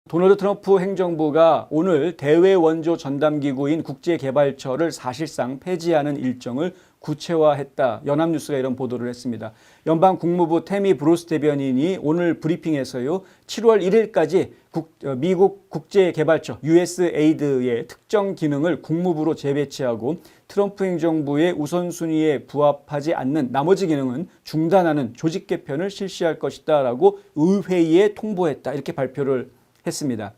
도널드 트럼프 행정부가 오늘 대외 원조 전담기구인 국제개발처를 사실상 폐지하는 일정을 구체화했다. 연합뉴스가 이런 보도를 했습니다. 연방 국무부 태미 브루스 대변인이 오늘 브리핑에서요, 7월 1일까지 미국 국제개발처 USAID의 특정 기능을 국무부로 재배치하고 트럼프 행정부의 우선순위에 부합하지 않는 나머지 기능은 중단하는 조직 개편을 실시할 것이다 라고 의회에 통보했다. 이렇게 발표를 했습니다.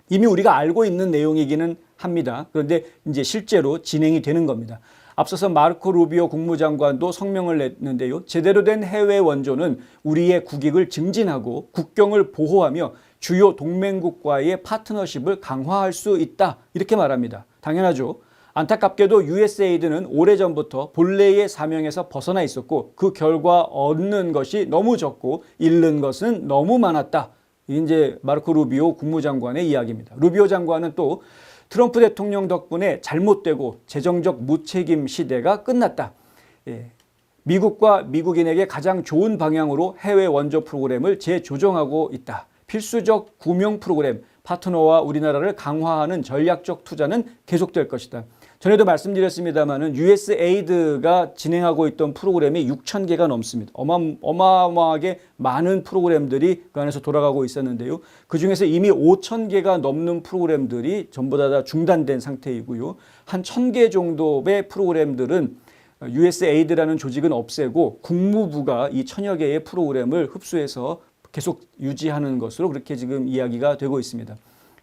이미 우리가 알고 있는 내용이기는 합니다. 그런데 이제 실제로 진행이 되는 겁니다. 앞서서 마르코 루비오 국무장관도 성명을 냈는데요. 제대로 된 해외 원조는 우리의 국익을 증진하고 국경을 보호하며 주요 동맹국과의 파트너십을 강화할 수 있다. 이렇게 말합니다. 당연하죠. 안타깝게도 USAID는 오래전부터 본래의 사명에서 벗어나 있었고 그 결과 얻는 것이 너무 적고 잃는 것은 너무 많았다. 이제 마르코 루비오 국무장관의 이야기입니다. 루비오 장관은 또 트럼프 대통령 덕분에 잘못되고 재정적 무책임 시대가 끝났다. 미국과 미국인에게 가장 좋은 방향으로 해외 원조 프로그램을 재조정하고 있다. 필수적 구명 프로그램, 파트너와 우리나라를 강화하는 전략적 투자는 계속될 것이다. 전에도 말씀드렸습니다마는 USAID가 진행하고 있던 프로그램이 6,000개가 넘습니다. 어마어마하게 많은 프로그램들이 그 안에서 돌아가고 있었는데요. 그중에서 이미 5,000개가 넘는 프로그램들이 전부 다 중단된 상태이고요. 한 1,000개 정도의 프로그램들은 USAID라는 조직은 없애고 국무부가 이 1,000여 개의 프로그램을 흡수해서 계속 유지하는 것으로 그렇게 지금 이야기가 되고 있습니다.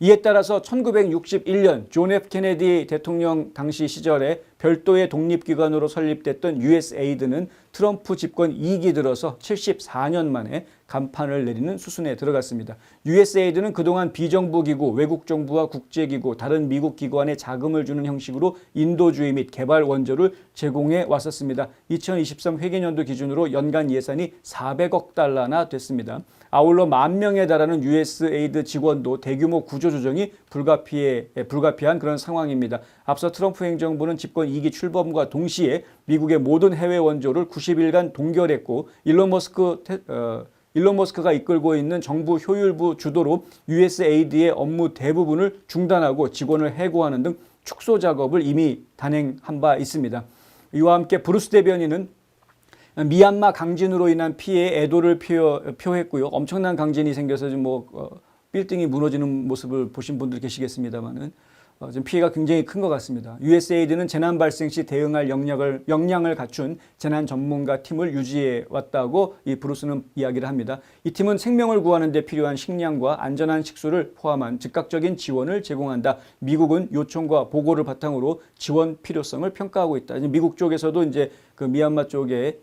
이에 따라서 1961년 존 F 케네디 대통령 당시 시절에 별도의 독립기관으로 설립됐던 USAID는 트럼프 집권 2기 들어서 74년 만에 간판을 내리는 수순에 들어갔습니다. USAID는 그동안 비정부기구, 외국정부와 국제기구, 다른 미국 기관에 자금을 주는 형식으로 인도주의 및 개발 원조를 제공해 왔었습니다. 2023 회계년도 기준으로 연간 예산이 400억 달러나 됐습니다. 아울러 10,000명에 달하는 USAID 직원도 대규모 구조조정이 불가피한 그런 상황입니다. 앞서 트럼프 행정부는 집권 2기 출범과 동시에 미국의 모든 해외 원조를 90일간 동결했고 일론 머스크가 이끌고 있는 정부 효율부 주도로 USAID의 업무 대부분을 중단하고 직원을 해고하는 등 축소 작업을 이미 단행한 바 있습니다. 이와 함께 브루스 대변인은 미얀마 강진으로 인한 피해에 애도를 표했고요. 엄청난 강진이 생겨서 지금 빌딩이 무너지는 모습을 보신 분들 계시겠습니다만은 지금 피해가 굉장히 큰 것 같습니다. USAID는 재난 발생 시 대응할 역량을 갖춘 재난 전문가 팀을 유지해 왔다고 이 브루스는 이야기를 합니다. 이 팀은 생명을 구하는 데 필요한 식량과 안전한 식수를 포함한 즉각적인 지원을 제공한다. 미국은 요청과 보고를 바탕으로 지원 필요성을 평가하고 있다. 미국 쪽에서도 이제 그 미얀마 쪽에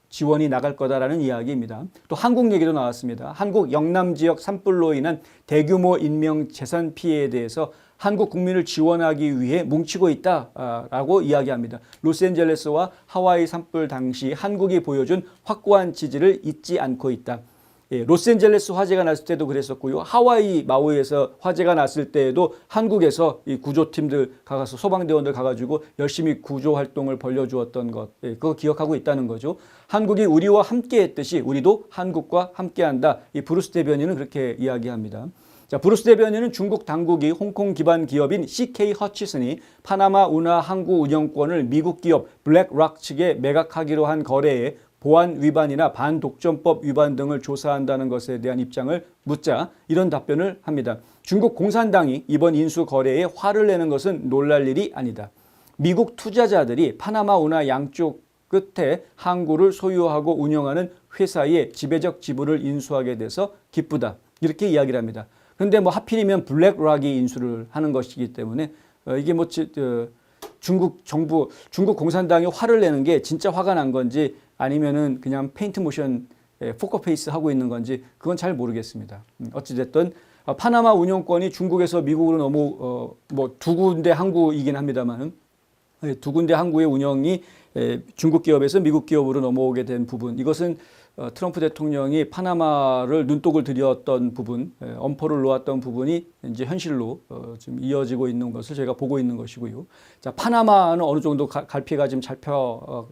지원이 나갈 거다라는 이야기입니다. 또 한국 얘기도 나왔습니다. 한국 영남 지역 산불로 인한 대규모 인명 재산 피해에 대해서 한국 국민을 지원하기 위해 뭉치고 있다라고 이야기합니다. 로스앤젤레스와 하와이 산불 당시 한국이 보여준 확고한 지지를 잊지 않고 있다. 로스앤젤레스 화재가 났을 때도 그랬었고요. 하와이 마우이에서 화재가 났을 때에도 한국에서 이 구조팀들 가서 소방대원들 가가지고 열심히 구조 활동을 벌여주었던 것, 그거 기억하고 있다는 거죠. 한국이 우리와 함께했듯이 우리도 한국과 함께한다. 이 브루스 대변인은 그렇게 이야기합니다. 자, 브루스 대변인은 중국 당국이 홍콩 기반 기업인 CK 허치슨이 파나마 운하 항구 운영권을 미국 기업 블랙락 측에 매각하기로 한 거래에 보안 위반이나 반독점법 위반 등을 조사한다는 것에 대한 입장을 묻자 이런 답변을 합니다. 중국 공산당이 이번 인수 거래에 화를 내는 것은 놀랄 일이 아니다. 미국 투자자들이 파나마 운하 양쪽 끝에 항구를 소유하고 운영하는 회사의 지배적 지분을 인수하게 돼서 기쁘다. 이렇게 이야기를 합니다. 그런데 하필이면 블랙락이 인수를 하는 것이기 때문에 이게 중국 정부, 중국 공산당이 화를 내는 게 진짜 화가 난 건지 아니면은 그냥 페인트 모션 포커페이스 하고 있는 건지 그건 잘 모르겠습니다. 어찌됐든 파나마 운영권이 중국에서 미국으로 두 군데 항구이긴 합니다만 두 군데 항구의 운영이 중국 기업에서 미국 기업으로 넘어오게 된 부분, 이것은 트럼프 대통령이 파나마를 눈독을 들였던 부분, 엄포를 놓았던 부분이 이제 현실로 지금 이어지고 있는 것을 제가 보고 있는 것이고요. 자, 파나마는 어느 정도 갈피가 지금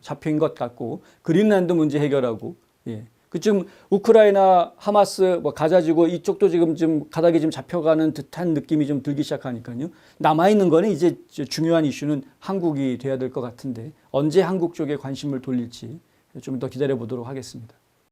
잡힌 것 같고, 그린란드 문제 해결하고, 지금 우크라이나, 하마스, 뭐 가자지구 이쪽도 지금 가닥이 좀 잡혀가는 듯한 느낌이 좀 들기 시작하니까요. 남아있는 거는 이제 중요한 이슈는 한국이 돼야 될 것 같은데 언제 한국 쪽에 관심을 돌릴지 좀 더 기다려 보도록 하겠습니다.